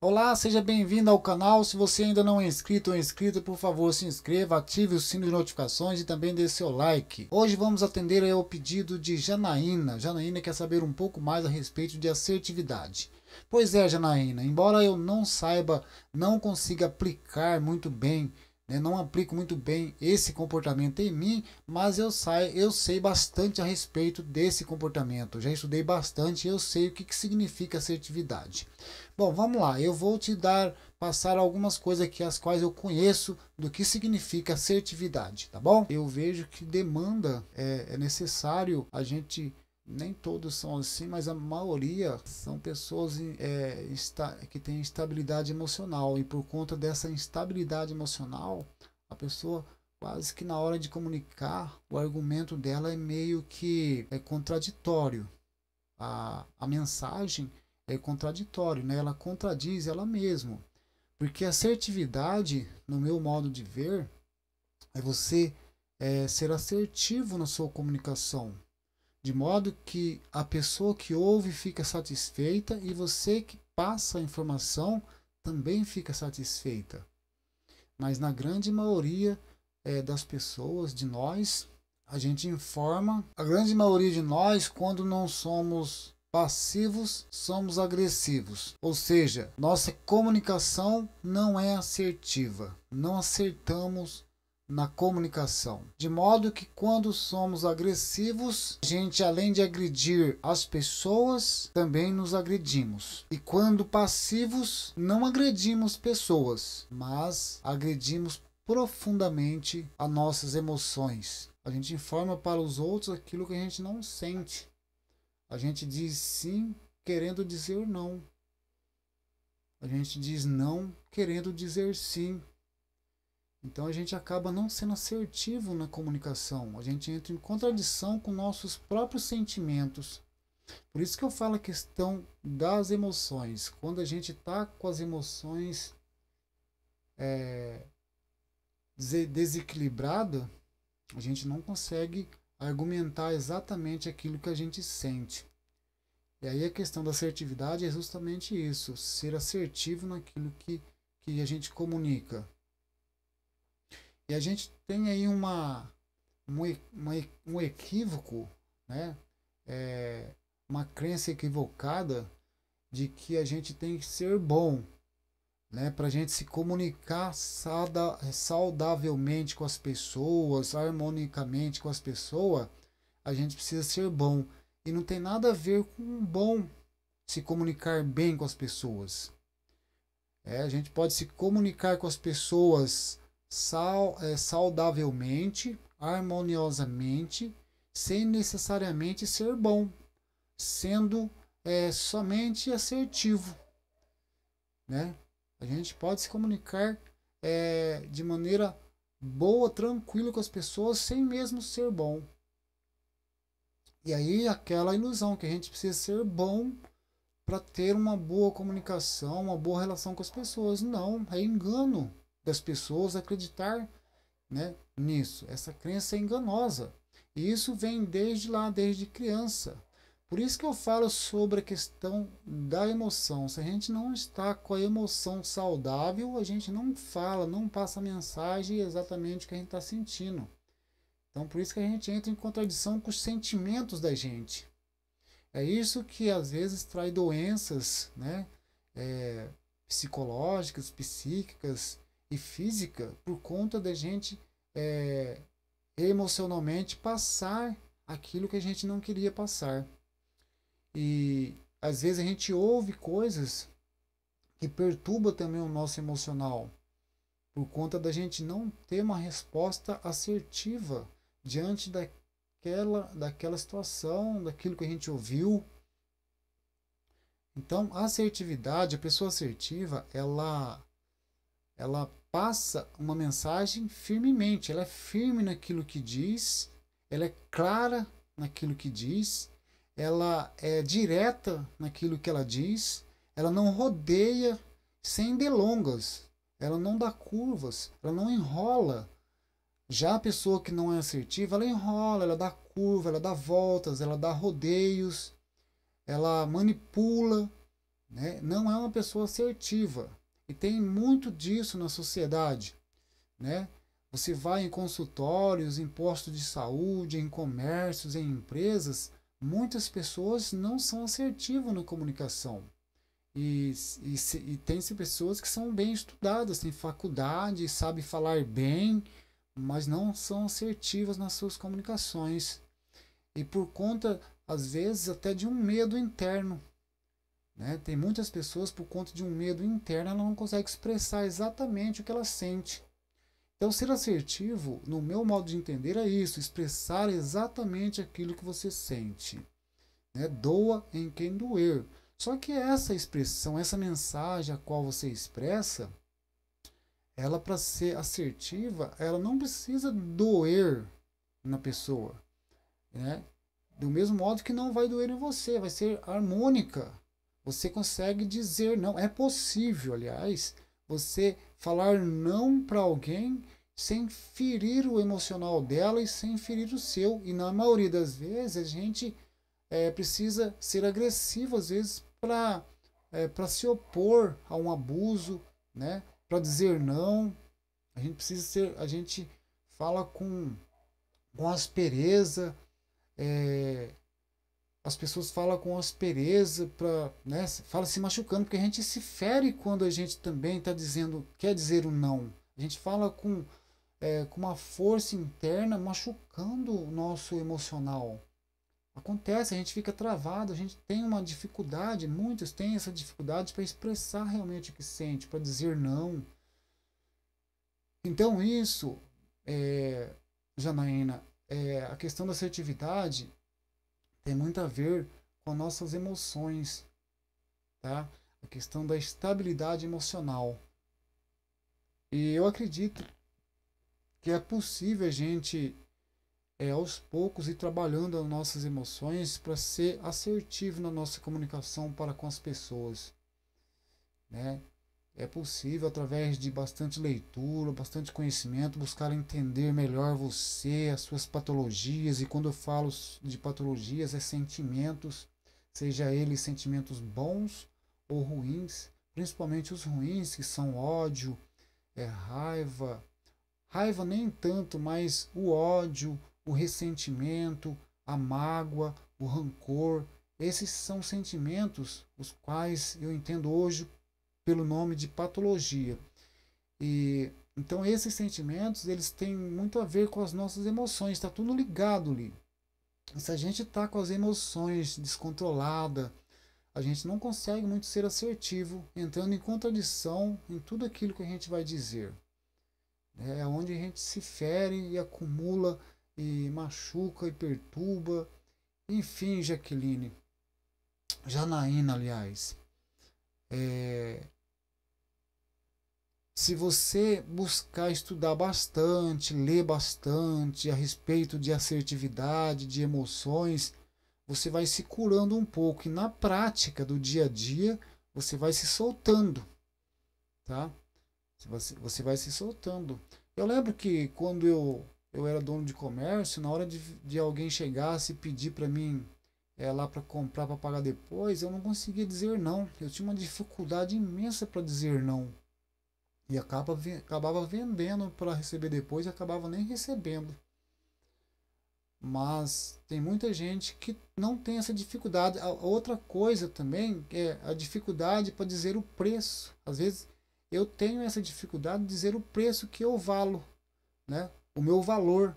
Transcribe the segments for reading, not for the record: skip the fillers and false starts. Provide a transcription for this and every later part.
Olá, seja bem-vindo ao canal. Se você ainda não é inscrito ou inscrita, por favor, se inscreva, ative o sino de notificações e também dê seu like. Hoje vamos atender ao pedido de Janaína. Janaína quer saber um pouco mais a respeito de assertividade. Pois é, Janaína, embora eu não saiba, não consiga aplicar muito bem, não aplico muito bem esse comportamento em mim, mas eu sei bastante a respeito desse comportamento. Já estudei bastante e eu sei o que significa assertividade. Bom, vamos lá. Eu vou passar algumas coisas aqui as quais eu conheço do que significa assertividade, tá bom? Eu vejo que demanda é necessário a gente. Nem todos são assim, mas a maioria são pessoas que têm instabilidade emocional, e por conta dessa instabilidade emocional, a pessoa quase que na hora de comunicar, o argumento dela é meio que contraditório. A mensagem é contraditório, né? Ela contradiz ela mesma. Porque assertividade, no meu modo de ver, é você ser assertivo na sua comunicação, de modo que a pessoa que ouve fica satisfeita e você que passa a informação também fica satisfeita. Mas na grande maioria das pessoas, de nós, a gente informa. A grande maioria de nós, quando não somos passivos, somos agressivos. Ou seja, nossa comunicação não é assertiva. Não acertamos na comunicação. De modo que quando somos agressivos, a gente, além de agredir as pessoas, também nos agredimos. E quando passivos, não agredimos pessoas, mas agredimos profundamente as nossas emoções. A gente informa para os outros aquilo que a gente não sente. A gente diz sim querendo dizer não. A gente diz não querendo dizer sim. Então a gente acaba não sendo assertivo na comunicação. A gente entra em contradição com nossos próprios sentimentos. Por isso que eu falo a questão das emoções. Quando a gente está com as emoções desequilibrada, a gente não consegue argumentar exatamente aquilo que a gente sente. E aí a questão da assertividade é justamente isso, ser assertivo naquilo que a gente comunica. E a gente tem aí um equívoco, né? Uma crença equivocada de que a gente tem que ser bom, né? Para a gente se comunicar saudavelmente com as pessoas, harmonicamente com as pessoas, a gente precisa ser bom. E não tem nada a ver com bom se comunicar bem com as pessoas. A gente pode se comunicar com as pessoas saudavelmente, harmoniosamente, sem necessariamente ser bom, sendo somente assertivo, né? A gente pode se comunicar de maneira boa, tranquila com as pessoas, sem mesmo ser bom. E aí aquela ilusão que a gente precisa ser bom para ter uma boa comunicação, uma boa relação com as pessoas. Não, é engano das pessoas acreditar, né, nisso. Essa crença é enganosa. E isso vem desde lá, desde criança. Por isso que eu falo sobre a questão da emoção. Se a gente não está com a emoção saudável, a gente não fala, não passa a mensagem exatamente o que a gente está sentindo. Então, por isso que a gente entra em contradição com os sentimentos da gente. É isso que às vezes traz doenças, né? Psicológicas, psíquicas e física, por conta da gente emocionalmente passar aquilo que a gente não queria passar. E às vezes a gente ouve coisas que perturbam também o nosso emocional, por conta da gente não ter uma resposta assertiva diante daquela situação, daquilo que a gente ouviu. Então, a assertividade, a pessoa assertiva, ela passa uma mensagem firmemente, ela é firme naquilo que diz, ela é clara naquilo que diz, ela é direta naquilo que ela diz, ela não rodeia sem delongas, ela não dá curvas, ela não enrola. Já a pessoa que não é assertiva, ela enrola, ela dá curva, ela dá voltas, ela dá rodeios, ela manipula, né? Não é uma pessoa assertiva. E tem muito disso na sociedade, né? Você vai em consultórios, em postos de saúde, em comércios, em empresas, muitas pessoas não são assertivas na comunicação. E tem-se pessoas que são bem estudadas, têm faculdade, sabem falar bem, mas não são assertivas nas suas comunicações. E por conta, às vezes, até de um medo interno. Né? Tem muitas pessoas, por conta de um medo interno, ela não consegue expressar exatamente o que ela sente. Então, ser assertivo, no meu modo de entender, é isso: expressar exatamente aquilo que você sente. Né? Doa em quem doer. Só que essa expressão, essa mensagem a qual você expressa, ela, para ser assertiva, ela não precisa doer na pessoa. Né? Do mesmo modo que não vai doer em você, vai ser harmônica. Você consegue dizer não. É possível, aliás, você falar não para alguém sem ferir o emocional dela e sem ferir o seu. E na maioria das vezes a gente precisa ser agressivo, às vezes, para se opor a um abuso, né? Para dizer não. A gente precisa ser, a gente fala com aspereza, as pessoas falam com aspereza, né, fala se machucando, porque a gente se fere quando a gente também está dizendo, quer dizer o não. A gente fala com uma força interna machucando o nosso emocional. Acontece, a gente fica travado, a gente tem uma dificuldade, muitos têm essa dificuldade para expressar realmente o que sente, para dizer não. Então isso, Janaína, a questão da assertividade tem muito a ver com nossas emoções, tá? A questão da estabilidade emocional. E eu acredito que é possível a gente, aos poucos, ir trabalhando as nossas emoções para ser assertivo na nossa comunicação para com as pessoas, né? É possível, através de bastante leitura, bastante conhecimento, buscar entender melhor você, as suas patologias. E quando eu falo de patologias, é sentimentos, seja eles sentimentos bons ou ruins, principalmente os ruins, que são ódio, raiva. Raiva nem tanto, mas o ódio, o ressentimento, a mágoa, o rancor. Esses são sentimentos os quais eu entendo hoje pelo nome de patologia. E então esses sentimentos, eles têm muito a ver com as nossas emoções, está tudo ligado ali. E se a gente está com as emoções descontroladas, a gente não consegue muito ser assertivo, entrando em contradição em tudo aquilo que a gente vai dizer. É onde a gente se fere e acumula e machuca e perturba. Enfim, Jaqueline, Janaína, aliás, se você buscar estudar bastante, ler bastante a respeito de assertividade, de emoções, você vai se curando um pouco. E na prática do dia a dia, você vai se soltando, tá? Você vai se soltando. Eu lembro que quando eu era dono de comércio, na hora de alguém chegasse e pedir para mim lá para comprar, para pagar depois, eu não conseguia dizer não. Eu tinha uma dificuldade imensa para dizer não. E acabava vendendo para receber depois e acabava nem recebendo. Mas tem muita gente que não tem essa dificuldade. A outra coisa também é a dificuldade para dizer o preço. Às vezes eu tenho essa dificuldade de dizer o preço que eu valo, né? O meu valor.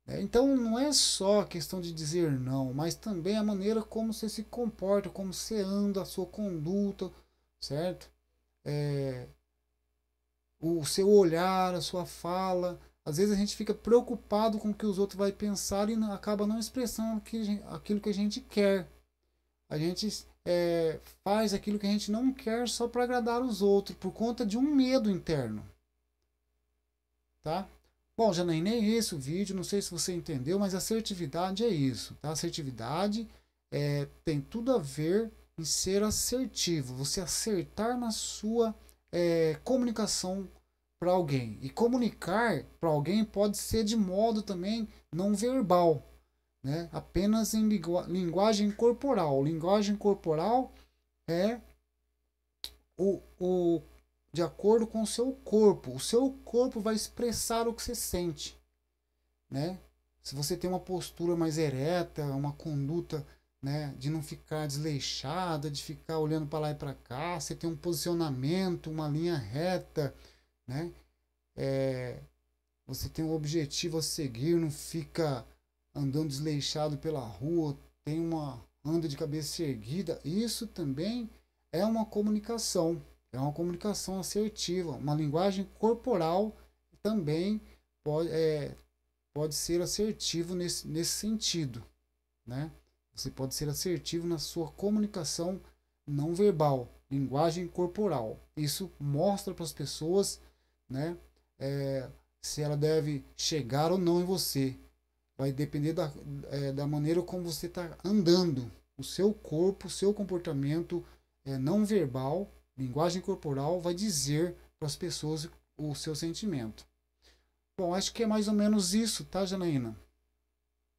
Então não é só a questão de dizer não, mas também a maneira como você se comporta, como você anda, a sua conduta, certo? O seu olhar, a sua fala. Às vezes a gente fica preocupado com o que os outros vão pensar e acaba não expressando aquilo que a gente quer. A gente faz aquilo que a gente não quer só para agradar os outros, por conta de um medo interno. Tá? Bom, Janaína, é esse o vídeo. Não sei se você entendeu, mas assertividade é isso. Tá? Assertividade tem tudo a ver em ser assertivo. Você acertar na sua comunicação para alguém. E comunicar para alguém pode ser de modo também não verbal, né? Apenas em linguagem corporal. Linguagem corporal é de acordo com o seu corpo. O seu corpo vai expressar o que você sente, né? Se você tem uma postura mais ereta, uma conduta, né, de não ficar desleixada, de ficar olhando para lá e para cá, você tem um posicionamento, uma linha reta, né? Você tem um objetivo a seguir, não fica andando desleixado pela rua, tem uma anda de cabeça erguida. Isso também é uma comunicação assertiva, uma linguagem corporal também pode ser assertivo nesse sentido, né? Você pode ser assertivo na sua comunicação não verbal, linguagem corporal. Isso mostra para as pessoas, né, se ela deve chegar ou não em você. Vai depender da maneira como você está andando. O seu corpo, o seu comportamento não verbal, linguagem corporal, vai dizer para as pessoas o seu sentimento. Bom, acho que é mais ou menos isso, tá, Janaína?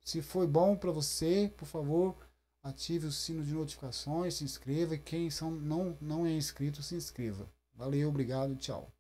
Se foi bom para você, por favor, ative o sino de notificações, se inscreva. E quem não é inscrito, se inscreva. Valeu, obrigado, tchau.